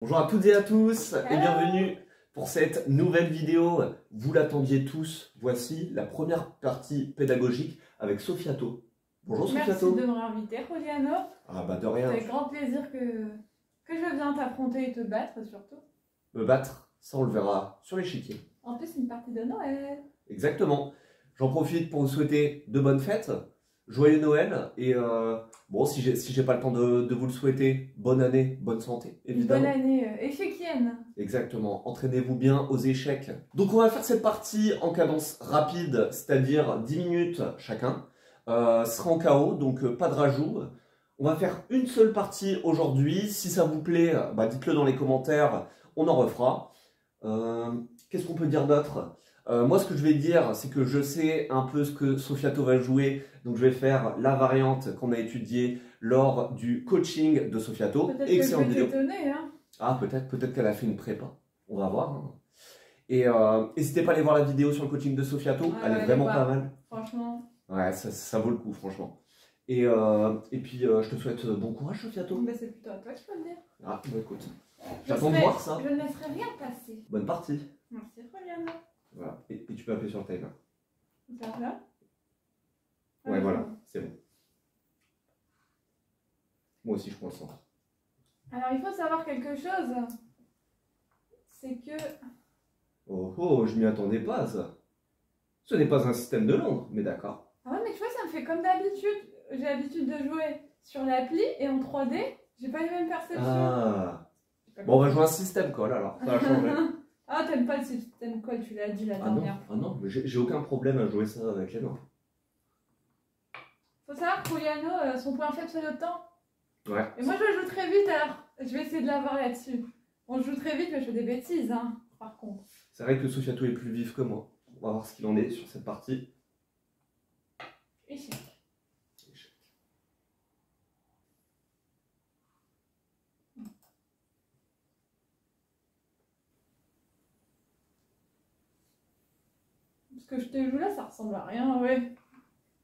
Bonjour à toutes et à tous et Hello. bienvenue pour cette nouvelle vidéo. Vous l'attendiez tous, voici la première partie pédagogique avec Sofiato. Bonjour Sofiato. Merci de me réinviter, Juliano. Ah bah de C'est rien. avec grand plaisir que je viens t'affronter et te battre surtout. Me battre, ça on le verra sur l'échiquier. En plus, c'est une partie de Noël. Exactement. J'en profite pour vous souhaiter de bonnes fêtes, joyeux Noël et bon si j'ai pas le temps de vous le souhaiter, bonne année, bonne santé évidemment. Une bonne année échiquienne. Exactement, entraînez-vous bien aux échecs. Donc on va faire cette partie en cadence rapide, c'est-à-dire 10 minutes chacun. Ce sera en KO, donc pas de rajout. On va faire une seule partie aujourd'hui. Si ça vous plaît, bah, dites-le dans les commentaires, on en refera. Qu'est-ce qu'on peut dire d'autre? Moi, ce que je vais dire, c'est que je sais un peu ce que Sofiato va jouer. Donc je vais faire la variante qu'on a étudiée lors du coaching de Sofiato. Peut-être que je vais t'étonner, hein. Ah, peut-être qu'elle a fait une prépa. On va voir. Hein. Et n'hésitez pas à aller voir la vidéo sur le coaching de Sofiato. Ah, elle est vraiment pas mal. Franchement. Ouais, ça vaut le coup, franchement. Et puis, je te souhaite bon courage, Sofiato. Bah, c'est plutôt à toi qu'il faut le dire. Ah, bah écoute. J'attends de voir ça. Je ne laisserai rien passer. Bonne partie. Merci, Juliano. Voilà. Et tu peux appuyer sur le timer. Ça là? Ouais, voilà. C'est bon. Moi aussi, je prends le centre. Alors, il faut savoir quelque chose. C'est que... Oh, je m'y attendais pas, ça. Ce n'est pas un système de Londres, mais d'accord. Ah ouais, mais tu vois, ça me fait comme d'habitude. J'ai l'habitude de jouer sur l'appli et en 3D, j'ai pas les mêmes perceptions. Ah. Bon, on va jouer un système call alors. Ça va changer. Ah, t'aimes pas le système call, tu l'as dit la dernière fois. Ah non, mais j'ai aucun problème à jouer ça avec les mains. Faut savoir que Juliano, son point faible, c'est le temps. Ouais. Et moi, je joue très vite, alors je vais essayer de l'avoir là-dessus. On joue très vite, mais je fais des bêtises, hein, par contre. C'est vrai que Sofiato est plus vif que moi. On va voir ce qu'il en est sur cette partie. Échec. Ce que je te joue là, ça ressemble à rien, ouais.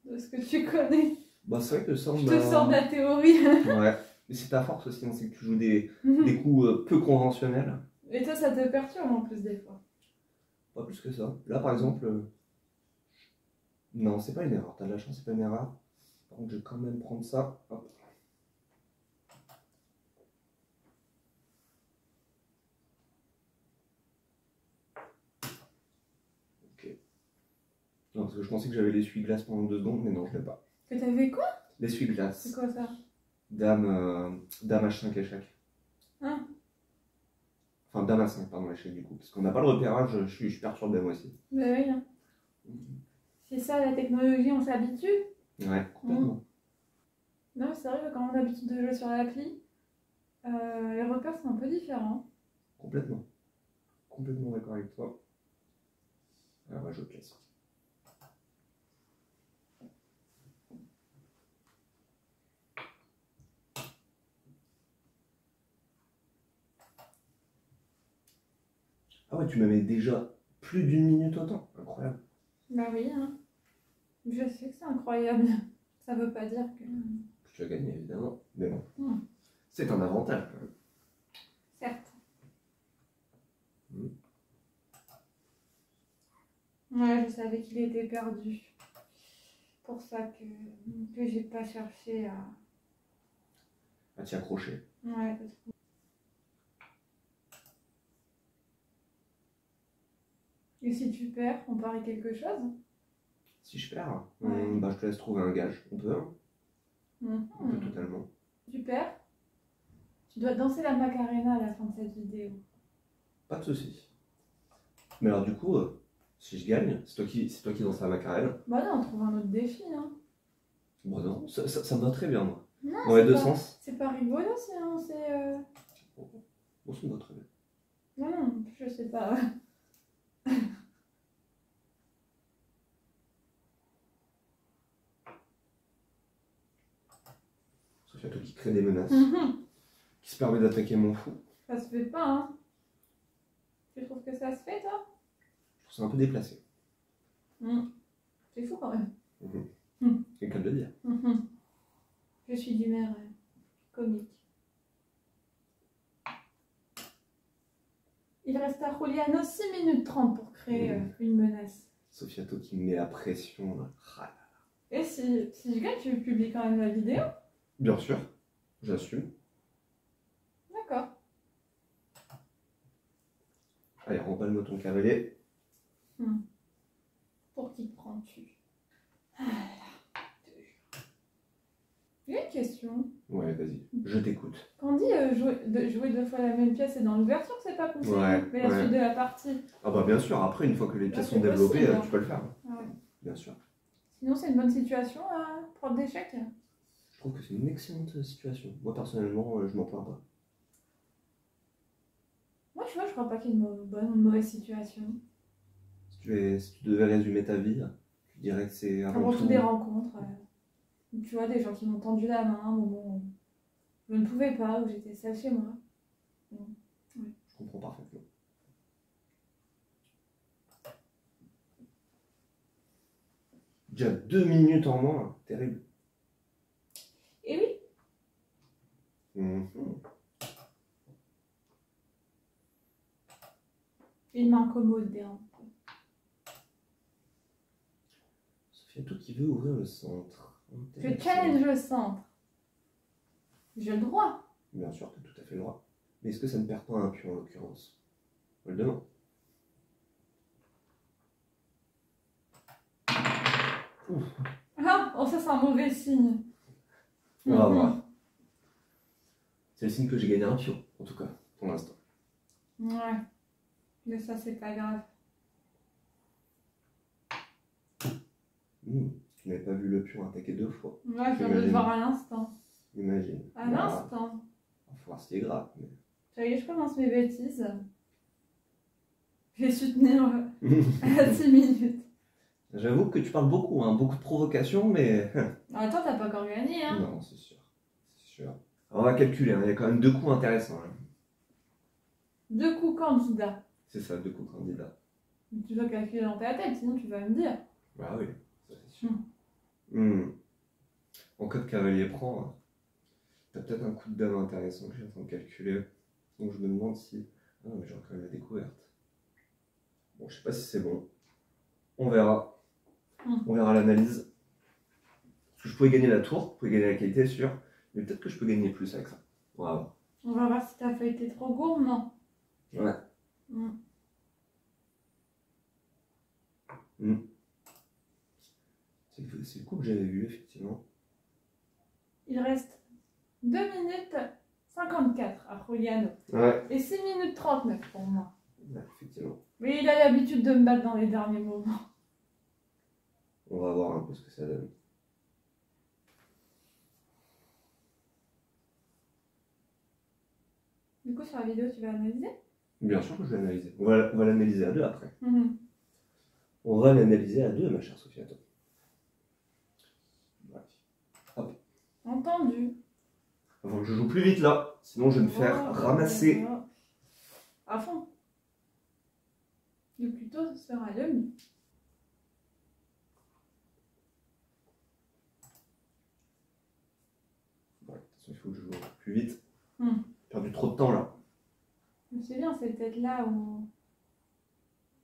De ce que tu connais. Bah, c'est vrai que ça, on Je te sors de la théorie. Ouais. Mais c'est ta force aussi, hein, c'est que tu joues des coups peu conventionnels. Et toi, ça te perturbe en plus des fois. Pas plus que ça. Là, par exemple... Non, c'est pas une erreur. T'as de la chance, c'est pas une erreur. Par contre, je vais quand même prendre ça. Hop. Ok. Non, parce que je pensais que j'avais l'essuie-glace pendant 2 secondes, mais non, je l'ai pas. Que t'avais quoi? L'essuie-glace. C'est quoi ça? Dame H5 échec. Hein? Enfin, Dame A5, pardon, échec du coup. Parce qu'on n'a pas le repérage, je suis perturbé moi aussi. Bah oui. Hein. C'est ça, la technologie, on s'habitue. Ouais, complètement. Non, mais c'est vrai que quand on a l'habitude de jouer sur l'appli, les repères sont un peu différents. Complètement. Complètement d'accord avec toi. Alors, on va jouer classique. Ah ouais, tu m'avais déjà plus d'1 minute au temps. Incroyable. Bah oui, hein. Je sais que c'est incroyable. Ça veut pas dire que... Tu as gagné, évidemment. Mais bon. Mm. C'est un avantage, quand même. Certes. Mm. Ouais, je savais qu'il était perdu. Pour ça que j'ai pas cherché à... À t'y accrocher. Ouais, parce que... Et si tu perds, on parie quelque chose? Si je perds, Ouais. bah, je te laisse trouver un gage. On peut, hein. On peut Mhm. totalement. Tu perds, tu dois danser la Macarena à la fin de cette vidéo. Pas de soucis. Mais alors, du coup, si je gagne, c'est toi qui danses la Macarena. Bah non, on trouve un autre défi, hein. Bon, non, ça me va très bien, moi. Non, Dans les deux pas- sens. C'est pas rigolo, c'est... Bon, ça me va très bien. Non, je sais pas. Sofiato qui crée des menaces. Mhm. Qui se permet d'attaquer mon fou. Ça se fait pas, hein. Tu trouves que ça se fait, toi? Je trouve ça un peu déplacé. C'est fou, quand même. C'est le cas de le dire. Je suis d'humeur comique. Il reste à Juliano 6 minutes 30 pour créer une menace. Sofiato qui me met la pression. Là. Ah. Et si je gagne, tu publies quand même la vidéo? Bien sûr, j'assume. D'accord. Allez, remballe-moi ton cavalier. Pour qui te prends-tu? Ah là là. Il y a une question. Ouais, vas-y, je t'écoute. Quand on dit jouer 2 fois la même pièce et dans l'ouverture, c'est pas conseillé. Ouais, mais la suite de la partie. Ah bah bien sûr, après, une fois que les pièces sont c'est développées, possible, hein. tu peux le faire. Ah ouais. Bien sûr. Sinon, c'est une bonne situation à prendre d'échecs. Je trouve que c'est une excellente situation. Moi, personnellement, je m'en plains pas. Moi, je crois pas qu'il y ait une bonne ou une mauvaise situation. Si tu devais résumer ta vie, tu dirais que c'est Avant tout des rencontres. Tu vois, des gens qui m'ont tendu la main à un moment où je ne pouvais pas, où j'étais seule chez moi. Ouais. Je comprends parfaitement. Déjà 2 minutes en moins, terrible. Et oui, il m'incommode un peu. Sofiato qui veut ouvrir le centre. Je challenge le centre. J'ai le droit. Bien sûr, tu as tout à fait le droit. Mais est-ce que ça ne perd pas un pion en l'occurrence? Je le demande. Ah, oh, ça c'est un mauvais signe. On va voir. C'est le signe que j'ai gagné un pion, en tout cas, pour l'instant. Ouais, mais ça c'est pas grave. Tu n'avais pas vu le pion attaquer 2 fois. Ouais, je viens de le voir à l'instant. Imagine. À l'instant. Il va falloir ce qui est grave. Mais... Ça y est, je commence mes bêtises. Je vais soutenir à 6 minutes. J'avoue que tu parles beaucoup, hein, beaucoup de provocations, mais... Attends, t'as pas encore gagné, hein? Non, c'est sûr. C'est sûr. Alors, on va calculer, hein, il y a quand même 2 coups intéressants. Hein. 2 coups candidats. C'est ça, 2 coups candidats. Tu dois calculer dans ta tête, sinon tu vas me dire. Bah oui, ça c'est sûr. En cas de cavalier prend, t'as peut-être un coup de dame intéressant que j'ai en train de calculer. Donc je me demande si... Ah non, mais j'aurais quand même la découverte. Bon, je sais pas si c'est bon. On verra. On verra l'analyse. Parce que je pouvais gagner la tour, je pouvais gagner la qualité, sûr. Mais peut-être que je peux gagner plus avec ça. On va voir. On va voir si ta feuille était trop gourmand. Ouais. C'est le coup que j'avais vu, effectivement. Il reste 2 minutes 54 à Juliano. Ouais. Et 6 minutes 39 pour moi. Ouais, effectivement. Mais il a l'habitude de me battre dans les derniers moments. On va voir un peu ce que ça donne. Du coup, sur la vidéo, tu vas analyser? Bien sûr que je vais analyser. On va l'analyser à 2 après. On va l'analyser à 2, ma chère Sofiato. Hop. Entendu. Il faut que je joue plus vite là, sinon je vais me faire ramasser. À fond. Le plus tôt, ce sera le mieux. Ouais, de toute façon, il faut que je joue plus vite. J'ai perdu trop de temps là. C'est bien, c'est peut-être là où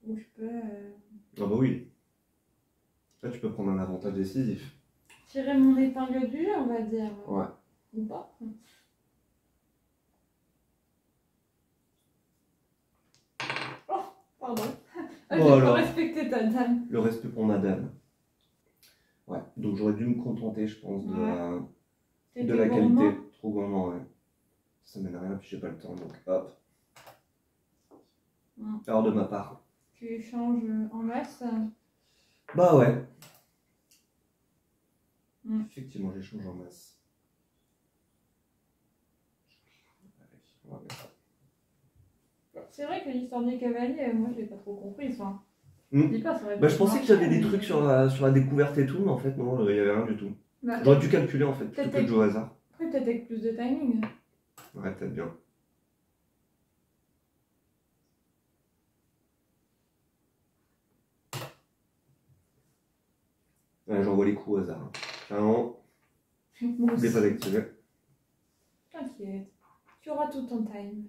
je peux... Ah bah oui. Là, tu peux prendre un avantage décisif. Tirer mon épingle du jeu, on va dire. Ouais. Ou pas. Oh, pardon. J'ai pas respecté ta dame. Le respect pour ma dame. Ouais, donc j'aurais dû me contenter, je pense, de la qualité. Trop gourmand, ouais. Ça mène à rien, puis j'ai pas le temps, donc hop. Alors de ma part. Tu échanges en masse? Bah ouais. Effectivement, j'échange en masse. C'est vrai que l'histoire des cavaliers, moi je l'ai pas trop compris. Enfin, dis pas, ça aurait je pensais qu'il y avait des trucs sur la découverte et tout, mais en fait non, il y avait rien du tout. Bah, j'aurais dû calculer en fait, plutôt que de jouer au hasard. Après peut-être avec plus de timing. Ouais, peut-être bien. Ouais, j'envoie les coups au hasard. Clairement, n'oublie pas d'activer. T'inquiète, tu auras tout ton time.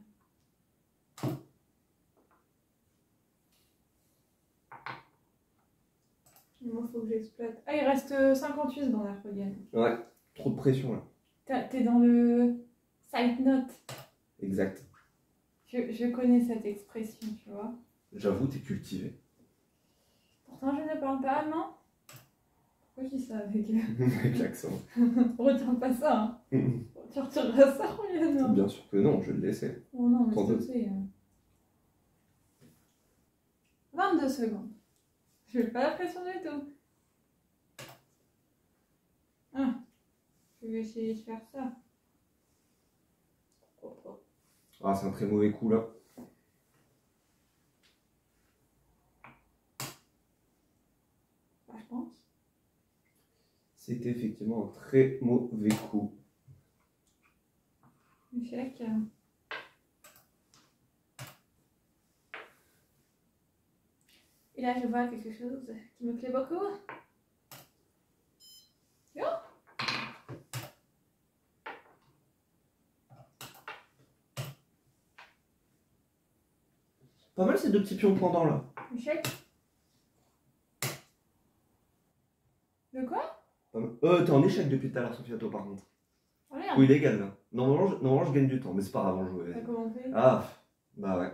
Il faut que j'exploite. Ah, il reste 58 dans la regagne. Ouais, trop de pression là. T'es dans le side note. Exact. Je connais cette expression, tu vois. J'avoue, t'es cultivé. Pourtant, je ne parle pas allemand. Pourquoi je dis ça avec... Avec l'accent. Retiens pas ça, hein. Tu retireras ça, Juliano. Bien sûr que non, je vais le laisser. Oh non, mais 32. s'il te plaît. 22 secondes. Je vais pas la pression du tout. Ah, je vais essayer de faire ça. Ah, c'est un très mauvais coup là. Bah, je pense. C'était effectivement un très mauvais coup. Échec. Et là, je vois quelque chose qui me plaît beaucoup. Yo! Pas mal ces deux petits pions pendant là. Échec. De quoi? T'es en échec depuis tout à l'heure, Sofiato, par contre. Oh merde. Coup illégal là. Normalement, je gagne du temps, mais c'est pas grave, on joue. T'as commenté? Ah, bah ouais.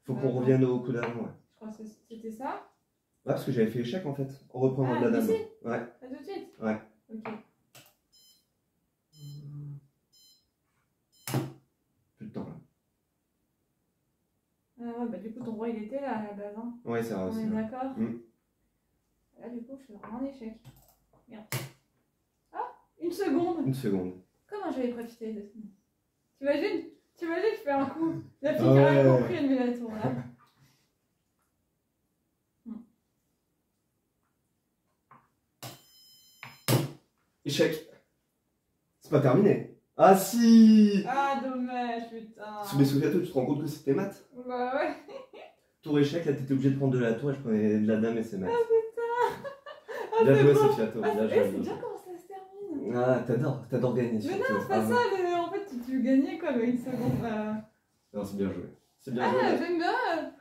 Faut qu'on Attends. revienne au coup d'avant, ouais. Je crois que c'était ça. Ouais, parce que j'avais fait échec en fait, en reprenant de la dame. Ici? Ouais. Pas tout de suite? Ouais. Ok. Plus de temps là. Ah ouais, bah du coup, ton roi il était là à la base. Hein. Ouais, c'est vrai On aussi. est Ouais. d'accord? Là, du coup, je suis vraiment en échec. Merde. Ah, une seconde. Une seconde. Comment j'avais profité de ça? T'imagines? T'imagines, je fais un coup. La fille Ah qui a ouais. compris, elle met la tour là. Échec. C'est pas terminé. Ah si. Ah, dommage, putain. Mais Sofiato, tu te rends compte que c'était maths? Bah ouais. Tour échec, là t'étais obligé de prendre de la tour et je prenais de la dame et c'est maths. Ah, Bien c'est joué bon. Sofiato, Ah, bien c'est joué. bien comment ça se termine. Ah, t'adores gagner Mais surtout. non, c'est pas Ah, ça, ouais. mais en fait, tu gagnais quoi, mais une seconde. Non, c'est bien joué. C'est bien Ah, joué. j'aime bien.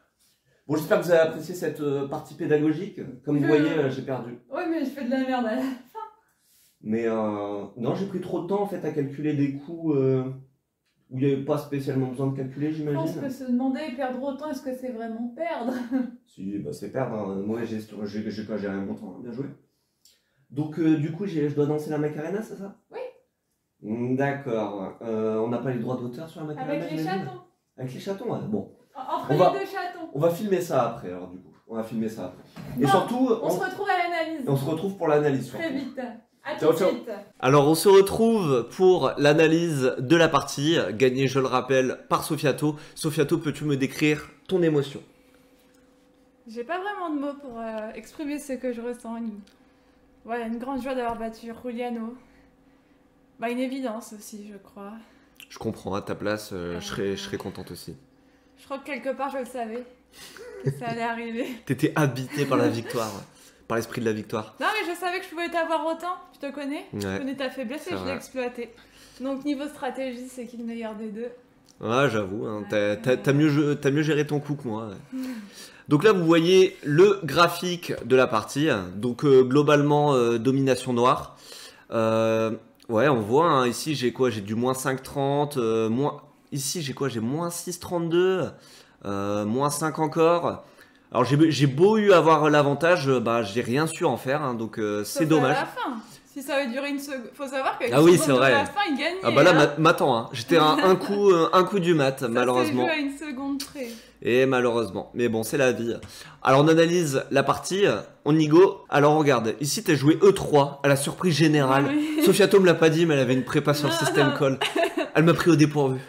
Bon, j'espère que vous avez apprécié cette partie pédagogique. Comme vous voyez, j'ai perdu. Ouais, mais je fais de la merde là. Mais non, j'ai pris trop de temps en fait à calculer des coups où il n'y avait pas spécialement besoin de calculer, Je pense j'imagine. que se demander perdre autant, est-ce que c'est vraiment perdre? Si, bah c'est perdre. Hein. Mauvaise gestion, j'ai pas géré mon temps. Hein. Bien joué. Donc, du coup, je dois danser la Macarena, c'est ça? Oui. D'accord. On n'a pas les droits d'auteur sur la Macarena? Avec les j'imagine chatons. Avec les chatons, ouais. Bon. Entre On les va- deux chatons. On va filmer ça après, alors du coup. On va filmer ça après. Et Bon, surtout, On se retrouve à l'analyse. on se retrouve pour l'analyse. Très vite. À Ciao, tout de ciao. suite. Alors on se retrouve pour l'analyse de la partie, gagnée je le rappelle par Sofiato. Sofiato, peux-tu me décrire ton émotion? J'ai pas vraiment de mots pour exprimer ce que je ressens. Voilà, une grande joie d'avoir battu Juliano. Bah, une évidence aussi, je crois. Je comprends, à ta place, je serais contente aussi. Je crois que quelque part, je le savais. Que ça allait arriver. T'étais habité par la victoire, par l'esprit de la victoire. Non, mais je savais que je pouvais t'avoir autant. Je te connais. Je Ouais, connais ta faiblesse c'est et je l'ai vrai. exploité. Donc, niveau stratégie, c'est qui le meilleur des deux. Ouais, j'avoue, hein, Ouais. t'as mieux géré ton coup que moi. Ouais. Donc là, vous voyez le graphique de la partie. Donc globalement, domination noire. Ouais, on voit, hein, ici j'ai quoi? J'ai du moins 5,30. Ici j'ai quoi? J'ai moins 6,32. Moins 5 encore. Alors j'ai beau eu avoir l'avantage, bah j'ai rien su en faire, hein, donc c'est Sauf dommage. à la fin. Si ça avait duré une seconde. Faut savoir qu'avec Ah oui, une c'est seconde vrai. de la fin, il gagnait. Ah bah là, hein. m'attends, hein. J'étais à un coup du mat, Ça malheureusement. s'est joué à une seconde près. Et malheureusement. Mais bon, c'est la vie. Alors, on analyse la partie. On y go. Alors, regarde. Ici, t'as joué E3 à la surprise générale. Oui. Sofiato me l'a pas dit, mais elle avait une prépa sur le Non, système non. call. Elle m'a pris au dépourvu.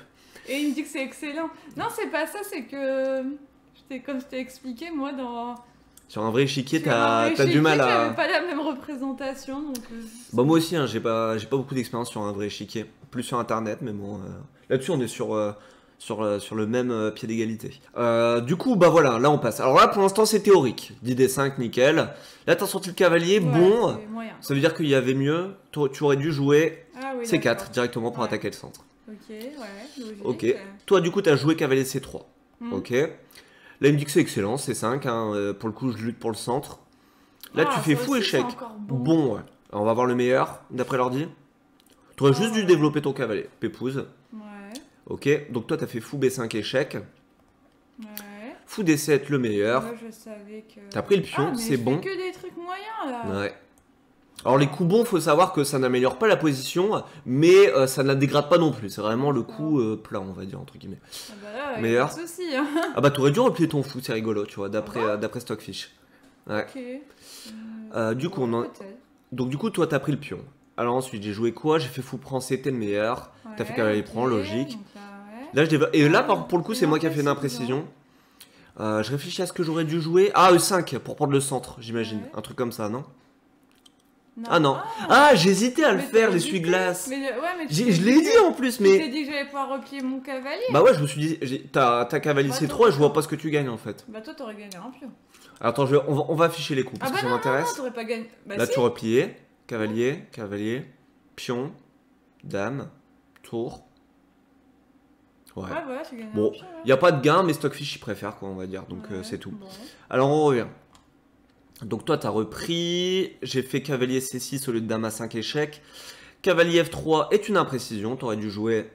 Et il me dit que c'est excellent. Non, c'est pas ça, c'est que. Comme je t'ai expliqué, moi, dans. Sur un vrai échiquier, sur un t'as échiquier, du mal j'avais à... pas la même représentation. Donc, Bah, moi aussi, hein, j'ai pas beaucoup d'expérience sur un vrai échiquier. Plus sur Internet, mais bon... Là-dessus, on est sur le même pied d'égalité. Du coup, bah voilà, là, on passe. Alors là, pour l'instant, c'est théorique. 10d5, nickel. Là, t'as sorti le cavalier. ouais, Bon, c'est moyen. ça veut dire qu'il y avait mieux. Tu aurais dû jouer Ah oui, C4 d'accord. directement pour Ouais. attaquer le centre. Ok, ouais, logique. Ok. Toi, du coup, t'as joué cavalier C3. Hmm. Ok. Là, il me dit que c'est excellent, C5. Hein. Pour le coup, je lutte pour le centre. Là, Ah, tu fais ça fou aussi, échec. c'est encore bon. Bon, ouais. Alors, on va voir le meilleur, d'après l'ordi. Tu aurais juste dû développer ton cavalier. Pépouze. Ouais. Ok, donc toi, tu as fait fou B5 échec. Ouais. Fou D7 le meilleur. Moi, je savais que. T'as pris le pion, Ah, mais c'est je bon. fais que des trucs moyens là. Ouais. Alors les coups bons, faut savoir que ça n'améliore pas la position, mais ça ne la dégrade pas non plus. C'est vraiment le coup plat, on va dire, entre guillemets. Ah bah là, Meilleur. y a pas de souci. Hein. Ah bah t'aurais dû replier ton fou, c'est rigolo, tu vois, Ah bon d'après Stockfish. Ouais. Ok. Du coup, on en... peut-être. Donc du coup, toi, t'as pris le pion. Alors ensuite, j'ai joué quoi? J'ai fait fou prend C, t'es le meilleur. T'as fait cavalier prend, ok, logique. donc là, ouais. Là, je développe... Et là, Ah, pour le coup, c'est une moi qui a fait une imprécision. Je réfléchis à ce que j'aurais dû jouer. Ah, E5 pour prendre le centre, j'imagine. Ouais. Un truc comme ça, non? Non. Ah non. Ah, j'hésitais à le Mais faire, t'as l'essuie-glace. Mais ouais, mais Je l'ai dit en plus, Je t'ai mais... dit que j'allais pouvoir replier mon cavalier. Bah ouais, je me suis dit, t'as cavalier Bah, C3 et je vois pas ce que tu gagnes en fait. Bah toi, t'aurais gagné un pion. Attends, on va afficher les coups parce Ah que bah ça non, m'intéresse. t'aurais pas gagné. Bah Là, si. tu repliais. Cavalier, cavalier, pion, dame, tour. Ouais. Ouais, voilà, tu gagnes Bon, un pion. Ouais. il n'y a pas de gain, mais Stockfish il préfère, quoi, on va dire. Donc, Ouais, c'est tout. bon. Alors, on revient. Donc, toi, t'as repris. J'ai fait cavalier C6 au lieu de dame A5 échec. Cavalier F3 est une imprécision. T'aurais dû jouer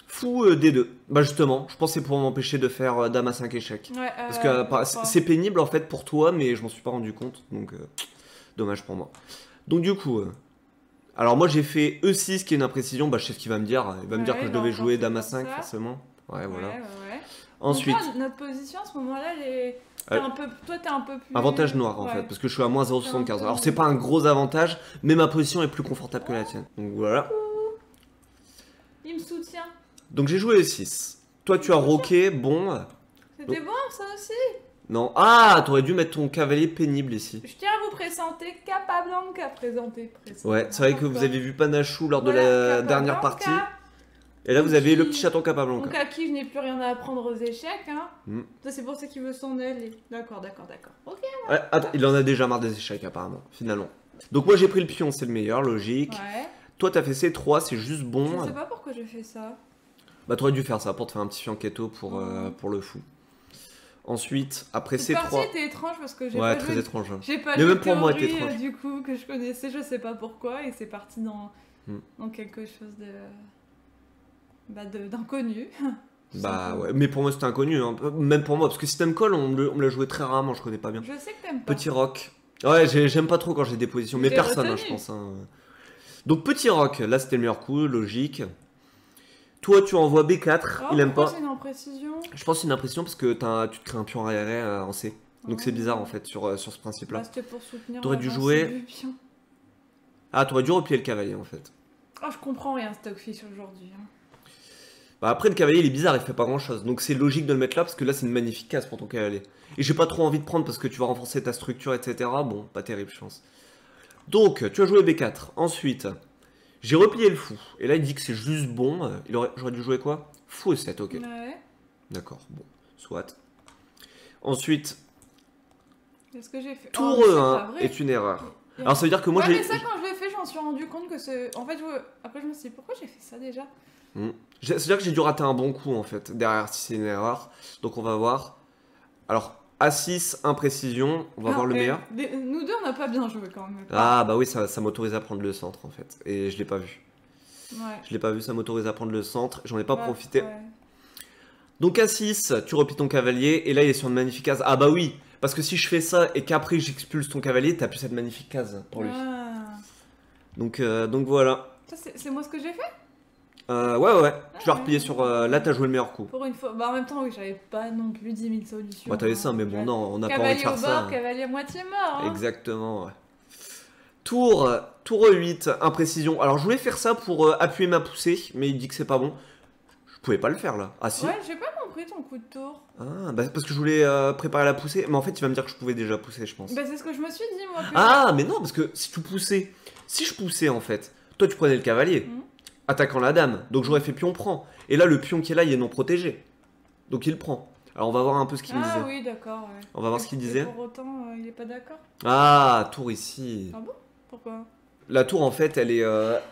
fou D2. Bah, justement, je pense que c'est pour m'empêcher de faire dame A5 échec. Ouais, Parce que c'est pénible en fait pour toi, mais je m'en suis pas rendu compte. Donc, dommage pour moi. Donc, du coup. Alors moi j'ai fait E6 qui est une imprécision, bah je sais ce qu'il va me dire. Il va me dire que je devais jouer dame A5 forcément. Ouais, voilà. Ouais. Ensuite, Donc là, notre position à ce moment-là, elle est... toi t'es un peu plus... avantage noir en Ouais. fait, parce que je suis à moins 0,75. peu- Alors c'est pas un gros avantage, mais ma position est plus confortable que la tienne. Donc voilà. Il me soutient. Donc j'ai joué E6. Toi tu as roqué, bon. C'était bon ça aussi. Non. Ah, t'aurais dû mettre ton cavalier pénible ici. Je tiens à vous présenter Capablanca. Présenter. Ouais, c'est vrai que vous avez vu Panachou lors de la Voilà, dernière Capablanca. partie. Et là vous avez le petit chaton Capablanca. Donc à qui je n'ai plus rien à apprendre aux échecs, hein. Mm. Ça c'est pour ça qu'il veut s'en aller. D'accord. Ok. Ouais, attends, il en a déjà marre des échecs apparemment, finalement. Donc moi j'ai pris le pion, c'est le meilleur, logique. Ouais. Toi t'as fait C3, c'est juste bon. Je sais pas pourquoi j'ai fait ça. Bah t'aurais dû faire ça pour te faire un petit fianchetto pour le fou. Ensuite, après Cette partie C3. était étrange parce que j'ai Ouais, pas très joué... étrange. hein. J'ai pas Mais joué même pour moi, théorie, était étrange. du coup, que je connaissais, je sais pas pourquoi, et c'est parti dans, Hmm. dans quelque chose de... Bah, d'inconnu. Bah ouais, mais pour moi c'était inconnu, hein. Même pour moi, parce que System Call on me l'a joué très rarement, je connais pas bien. Je sais que t'aimes pas. Petit rock. Ouais, j'aime pas trop quand j'ai des positions, mais T'es personne, hein, retenu. je pense. hein. Donc petit rock, là c'était le meilleur coup, logique. Toi tu envoies B4, Oh, il aime pourquoi pas. c'est une imprécision? Je pense que c'est une impression parce que tu te crées un pion arrière en C. Donc c'est bizarre en fait sur ce principe-là. Bah, c'était pour soutenir T'aurais dû l'avancée jouer- du pion. Ah, t'aurais dû replier le cavalier en fait. Oh, je comprends rien, Stockfish, aujourd'hui. Hein. Bah après le cavalier il est bizarre, il fait pas grand chose. Donc c'est logique de le mettre là parce que là c'est une magnifique case pour ton cavalier. Et j'ai pas trop envie de prendre parce que tu vas renforcer ta structure, etc. Bon, pas terrible je pense. Donc tu as joué B4. Ensuite, j'ai replié le fou. Et là il dit que c'est juste bon. J'aurais dû jouer quoi? Fou E7, ok. Ouais. D'accord, bon, soit. Ensuite, Qu'est-ce que j'ai fait? tour Oh, mais c'est E1 pas vrai. est une erreur. Alors ça veut dire que moi ouais, j'ai... mais ça, quand je l'ai fait, je m'en suis rendu compte que c'est... En fait, après, je me suis dit, pourquoi j'ai fait ça déjà? C'est-à-dire que j'ai dû rater un bon coup en fait, derrière si c'est une erreur. Donc on va voir. Alors, A6, imprécision, on va Non, voir le mais meilleur. Nous deux, on n'a pas bien joué quand même. Ah bah oui, ça m'autorise à prendre le centre en fait. Et je l'ai pas vu. Ouais. Je l'ai pas vu, ça m'autorise à prendre le centre. J'en ai pas Ouais, profité. ouais. Donc A6, tu replies ton cavalier. Et là, il est sur une magnifique case. Ah bah oui, parce que si je fais ça et qu'après j'expulse ton cavalier, t'as plus cette magnifique case pour lui. Ah. Donc voilà. Ça, c'est moi ce que j'ai fait? Ouais. Tu vas ouais. replier sur... là, t'as joué le meilleur coup. Pour une fois. Bah, en même temps, oui, j'avais pas non plus 10 000 solutions. Bah t'avais ça, mais bon, non, on n'a pas envie de Cavalier faire au ça. bord, cavalier à moitié mort. Hein. Exactement, ouais. Tour E8, imprécision. Alors je voulais faire ça pour appuyer ma poussée, mais il dit que c'est pas bon. Je pouvais pas le faire là. Ah si. Ouais, j'ai pas compris ton coup de tour. Ah, bah, parce que je voulais préparer la poussée, mais en fait il va me dire que je pouvais déjà pousser, je pense. Bah, c'est ce que je me suis dit, moi. Que... Ah, mais non, parce que si tu poussais, si je poussais en fait, toi tu prenais le cavalier, Mhm. attaquant la dame, donc j'aurais fait pion prend. Et là le pion qui est là il est non protégé, donc il prend. Alors on va voir un peu ce qu'il me Ah disait. oui, d'accord. Ouais. On va voir ce qu'il disait. Et pour autant, il est pas d'accord. Ah, tour ici. Ah bon? Pourquoi? La tour en fait elle est,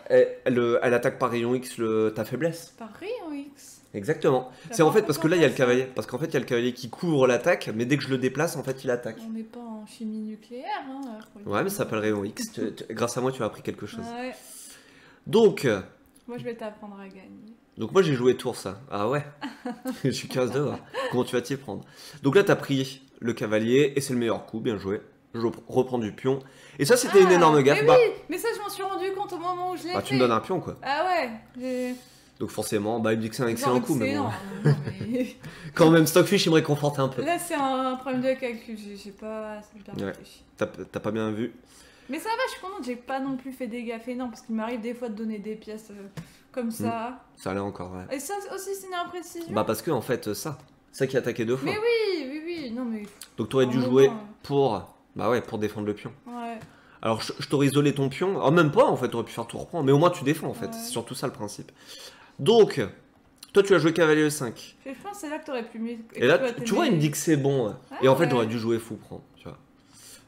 elle attaque par rayon X ta faiblesse. Par rayon X. Exactement. T'as C'est en pas fait parce que là il y a le compris ça. cavalier. Parce qu'en fait il y a le cavalier qui couvre l'attaque, mais dès que je le déplace, en fait il attaque. On n'est pas en chimie nucléaire, hein. Ouais, mais ça s'appelle rayon X. Grâce à moi, tu as appris quelque chose. Ouais. Donc, Moi, je vais t'apprendre à gagner. moi j'ai joué tour ça. Ah ouais. Je suis 15 de voir. Comment tu vas t'y prendre? Donc là, t'as pris le cavalier et c'est le meilleur coup. Bien joué. Je reprends du pion. Et ça, c'était une énorme gaffe. Mais Bah, oui, mais ça, je m'en suis rendu compte au moment où je l'ai bah, fait. tu me donnes un pion quoi. Ah ouais. j'ai- Donc forcément, bah, il me dit que c'est un excellent Genre coup. Mais bon. excellent. Non, mais- Quand même, Stockfish, il me réconforte un peu. Là, c'est un problème de calcul. J'ai pas assez bien Ouais. réfléchi. T'as pas bien vu. Mais ça va, je suis contente. J'ai pas non plus fait des gaffes énormes parce qu'il m'arrive des fois de donner des pièces comme ça. Ça allait encore, ouais. Et ça aussi, c'est une imprécision. Bah, parce que en fait, ça qui a attaqué 2 fois. Mais oui. Non, mais. Donc t'aurais À un dû moment, jouer pour. Bah ouais, pour défendre le pion. Ouais. Alors, je t'aurais isolé ton pion. Oh, même pas, en fait, t'aurais pu faire tout reprendre. Mais au moins, tu défends, en fait. Ouais. C'est surtout ça le principe. Donc, toi, tu as joué cavalier E5. Je pense que c'est là que t'aurais pu mieux. Et là, exploiter tu vois, il me mes- dit que c'est bon. Ah, Et en fait, ouais. j'aurais dû jouer fou prend. Tu vois.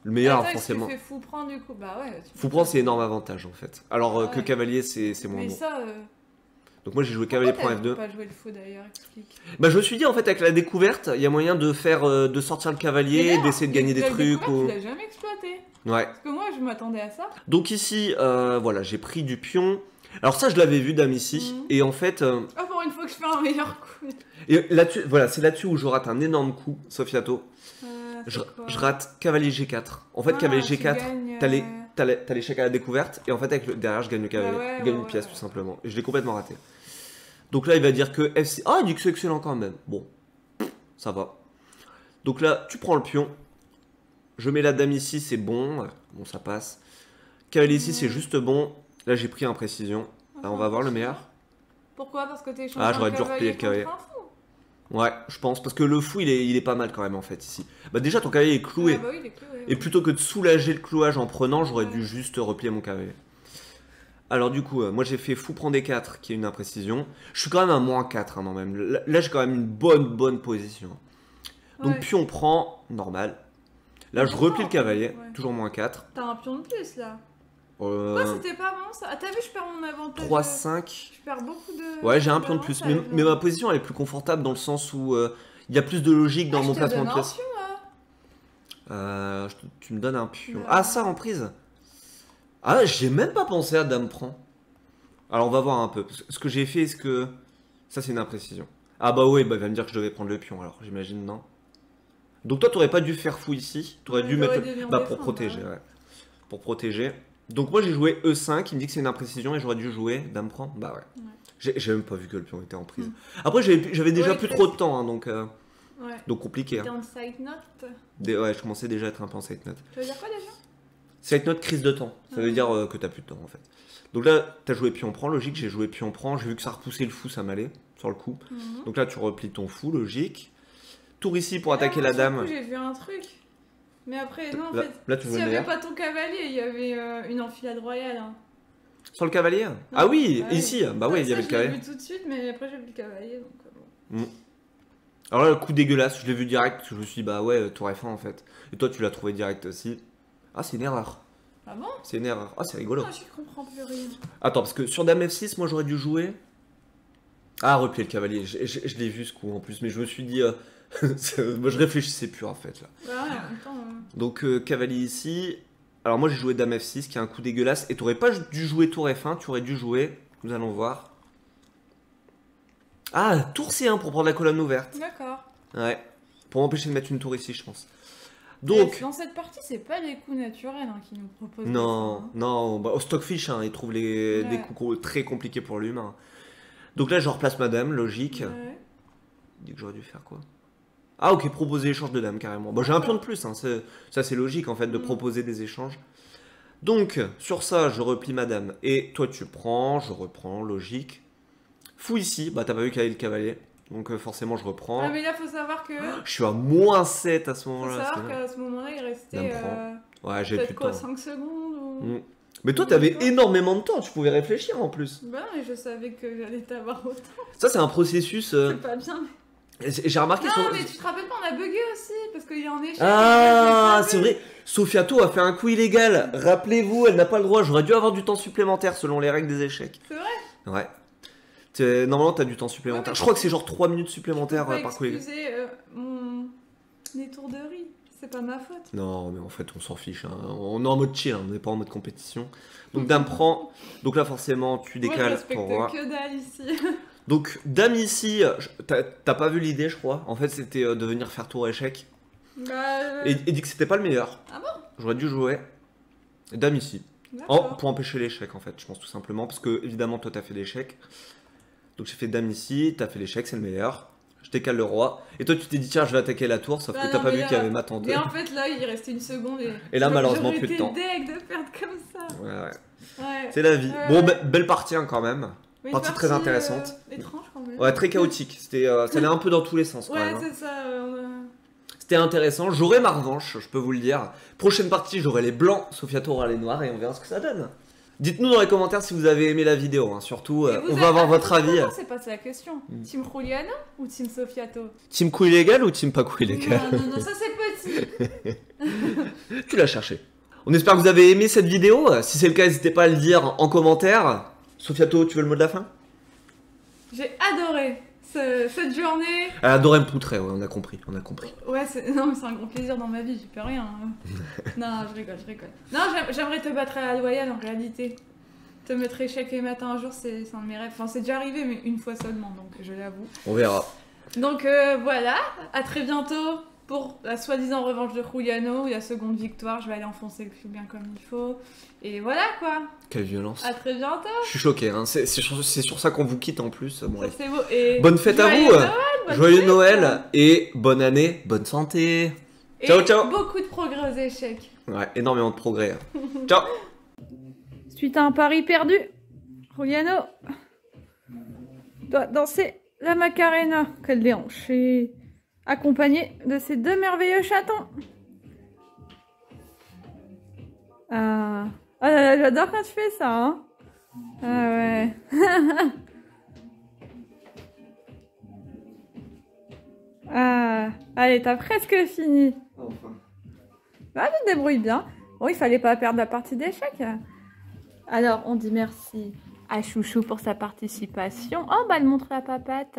Le meilleur, Attends, forcément. Tu fais fou prendre du coup. Bah ouais. tu Fou peux prend, faire- c'est énorme avantage, en fait. Alors Ah que ouais. cavalier, c'est moins Mais bon. ça. Donc, moi, j'ai joué cavalier Pourquoi prend t'as F2. pas joué le fou d'ailleurs, explique. Bah, je me suis dit, en fait, avec la découverte, il y a moyen de faire, de sortir le Mais cavalier, d'ailleurs, d'essayer de gagner des la trucs. découverte, Ou... Tu l'as jamais exploité. Ouais. Parce que moi, je m'attendais à ça. Donc, ici, voilà, j'ai pris du pion. Alors, ça, je l'avais vu, dame, ici. Mhm. Et en fait. Ah, pour une fois que je fais un meilleur coup. Et là-dessus, voilà, c'est là-dessus où je rate un énorme coup, Sofiato. Je, C'est quoi je rate cavalier G4. En fait, Ah, cavalier tu G4, gagnes, t'as l'échec à la découverte, et en fait, derrière, je gagne le cavalier. Bah ouais, je gagne ouais, une pièce, ouais. tout simplement. Et je l'ai complètement raté. Donc là, il va dire que FC. Ah, il dit que c'est excellent quand même. Bon, ça va. Donc là, tu prends le pion. Je mets la dame ici, c'est bon. Bon, ça passe. Cavalier ici, c'est juste bon. Là, j'ai pris imprécision. Là, on va voir le meilleur. Pourquoi? Parce que t'es échangé Ah, j'aurais un dû replier le cavalier. contre un fou. Ouais, je pense. Parce que le fou, il est pas mal quand même, en fait, ici. Bah, déjà, ton cavalier est cloué. Ah bah oui, il est cloué. Et plutôt que de soulager le clouage en prenant, j'aurais Ouais. dû juste replier mon cavalier. Alors du coup, moi j'ai fait fou prend D4, qui est une imprécision. Je suis quand même à -4 hein, non même. Là j'ai quand même une bonne position. Donc Ouais. pion prend, normal. Là je Pourquoi, replie le en cavalier, fait, ouais. toujours -4. T'as un pion de plus là. Euh, Pourquoi c'était pas bon ça? Ah, t'as vu, je perds mon avantage. 3-5. Je perds beaucoup de. Ouais, j'ai un pion de plus. Mais, d'avantage, mais ma position elle est plus confortable dans le sens où il y a plus de logique dans Ah, mon je te placement de donne un pièces. pion, là. Tu me donnes un pion. Ouais. Ah, ça en prise. Ah, j'ai même pas pensé à dame prend. Alors on va voir un peu. Ce que j'ai fait, est-ce que. Ça c'est une imprécision. Ah bah oui, bah il va me dire que je devais prendre le pion alors, j'imagine, non? Donc toi t'aurais pas dû faire fou ici. T'aurais Ouais, dû j'aurais mettre. dû venir Bah pour défendre, protéger, ouais. ouais. Pour protéger. Donc moi j'ai joué E5, il me dit que c'est une imprécision et j'aurais dû jouer dame prend. Bah ouais. Ouais. J'ai même pas vu que le pion était en prise. Hmm. Après j'avais déjà Ouais, plus presque. trop de temps, hein, Ouais. donc compliqué. T'es Hein. en side note. Ouais, je commençais déjà à être un peu en side note. Tu veux dire quoi déjà? Side note crise de temps. Ça veut Ah. dire que t'as plus de temps en fait. Donc là, t'as joué pion prend, logique, j'ai joué pion prend, j'ai vu que ça repoussait le fou, ça m'allait sur le coup. Mhm. Donc là, tu replies ton fou, logique. Tour ici pour Et là, attaquer moi, la sur le dame. coup, j'ai vu un truc. Mais après, non, en Là- fait. là, tu veux s'il le n'y avait meilleur. pas ton cavalier, il y avait une enfilade royale. Hein. Sur le cavalier. Ah oui, Ouais. ici. Bah Ça, oui, il y ça, avait le je l'ai cavalier. vu tout de suite, mais après, j'ai vu le cavalier. Donc, bon. Alors là, le coup dégueulasse, je l'ai vu direct. Je me suis dit, bah ouais, tour F1 en fait. Et toi, tu l'as trouvé direct aussi. Ah, c'est une erreur. Ah bon? C'est une erreur. Ah, c'est rigolo. Ah, je comprends plus rien. Attends, parce que sur dame F6, moi j'aurais dû jouer. Ah, replier le cavalier. Je l'ai vu ce coup en plus, mais je me suis dit. Moi je réfléchissais plus en fait là. Bah ouais, en même temps. Donc cavalier ici. Alors moi j'ai joué dame F6 qui est un coup dégueulasse. Et t'aurais pas dû jouer tour F1, tu aurais dû jouer. Nous allons voir. Ah, tour C1 pour prendre la colonne ouverte. D'accord. Ouais. Pour empêcher de mettre une tour ici, je pense. Donc. Donc. Dans cette partie, c'est pas des coups naturels hein, qui nous proposent. Non, des fois, non, bah, au Stockfish, hein, il trouve des Ouais. coups très compliqués pour l'humain. Donc là, je replace ma dame, logique. hein. Ouais. Il dit que j'aurais dû faire quoi? Ah, ok, proposer échange de dame, carrément. Bon, j'ai un pion de plus, hein, ça c'est logique en fait de Mm. proposer des échanges. Donc, sur ça, je replie ma dame. Et toi, tu prends, je reprends, logique. Fou ici, bah t'as pas vu qu'il y avait le cavalier. Donc, forcément, je reprends. Ah, mais là, faut savoir que. Je suis à -7 à ce Faut moment-là. savoir c'est bien. qu'à ce moment-là, il restait. Dame prend. Ouais, j'ai plus Peut-être de quoi, temps. 5 secondes ou... Mm. Mais toi, t'avais énormément de temps, tu pouvais réfléchir en plus. Bah non, mais je savais que j'allais t'avoir autant. Ça, c'est un processus. C'est pas bien. J'ai remarqué Non, sur. mais tu te rappelles pas, on a bugué aussi, parce qu'il y a un échec. Ah, c'est vrai. Sofiato a fait un coup illégal. Rappelez-vous, elle n'a pas le droit. J'aurais dû avoir du temps supplémentaire selon les règles des échecs. C'est vrai. Ouais. Normalement, t'as du temps supplémentaire. Ouais, Je crois que c'est genre 3 minutes supplémentaires par collègue. Excusez mon étourderie, c'est pas ma faute. Non, mais en fait, on s'en fiche. Hein. On est en mode chill, hein. On n'est pas en mode compétition. Donc, Dame prend. Donc là, forcément, tu Moi, je décales respecte pour voir. que dalle ici. Donc, Dame ici, t'as pas vu l'idée, je crois. En fait, c'était de venir faire tour échec. Bah, Et dit que c'était pas le meilleur. Ah bon? J'aurais dû jouer. Dame ici. Pour empêcher l'échec, en fait, je pense tout simplement. Parce que, évidemment, toi, t'as fait l'échec. Donc, j'ai fait Dame ici, t'as fait l'échec, c'est le meilleur. Je décale le roi. Et toi, tu t'es dit, tiens, je vais attaquer la tour, sauf que t'as pas vu qu'il y avait mat en 2. Mais en fait, là, il restait une seconde. Et là, malheureusement, plus de temps. J'aurais été deg de perdre comme ça. Ouais. C'est la vie. Bon, belle partie, hein, quand même. Oui, partie très intéressante. Étrange quand même. Ouais, très chaotique. Ça allait un peu dans tous les sens, quand même. Ouais, c'est ça. C'était intéressant. J'aurai ma revanche, je peux vous le dire. Prochaine partie, j'aurai les blancs, Sophiato aura les noirs et on verra ce que ça donne. Dites-nous dans les commentaires si vous avez aimé la vidéo, hein. Surtout, on va avoir votre avis. C'est pas ça la question. Team Juliano ou Team Sophiato? Team coup illégal ou team pas coup illégal? Non, ça c'est petit. Tu l'as cherché. On espère que vous avez aimé cette vidéo. Si c'est le cas, n'hésitez pas à le dire en commentaire. Sophiato, tu veux le mot de la fin? J'ai adoré cette journée. Elle a adoré me poutrer, ouais, on a compris. Ouais, non, mais c'est un grand plaisir dans ma vie, j'y peux rien. Non, je rigole. Non, j'aimerais te battre à la loyale en réalité. Te mettre échec et matin un jour, c'est un de mes rêves. Enfin, c'est déjà arrivé, mais une fois seulement, donc je l'avoue. On verra. Donc voilà, à très bientôt pour la soi-disant revanche de Juliano, la seconde victoire. Je vais aller enfoncer le clou bien comme il faut. Et voilà quoi. Quelle violence. À très bientôt. Je suis choqué, hein. C'est sur ça qu'on vous quitte en plus. Bon, Ça, c'est beau. Et bonne fête à vous. Joyeux Noël et bonne année, bonne santé. Et ciao, ciao. Beaucoup de progrès aux échecs. Ouais, énormément de progrès. Ciao. Suite à un pari perdu, Juliano doit danser la Macarena. Quelle déhanche. Et accompagné de ces deux merveilleux chatons. Ah là là, j'adore quand tu fais ça, hein. Ah ouais. Ah, allez, t'as presque fini. Enfin. Bah, tu te débrouilles bien. Bon, il fallait pas perdre la partie d'échecs. Alors, on dit merci à Chouchou pour sa participation. Oh, bah, elle montre la papate.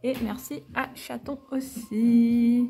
Et merci à Chaton aussi.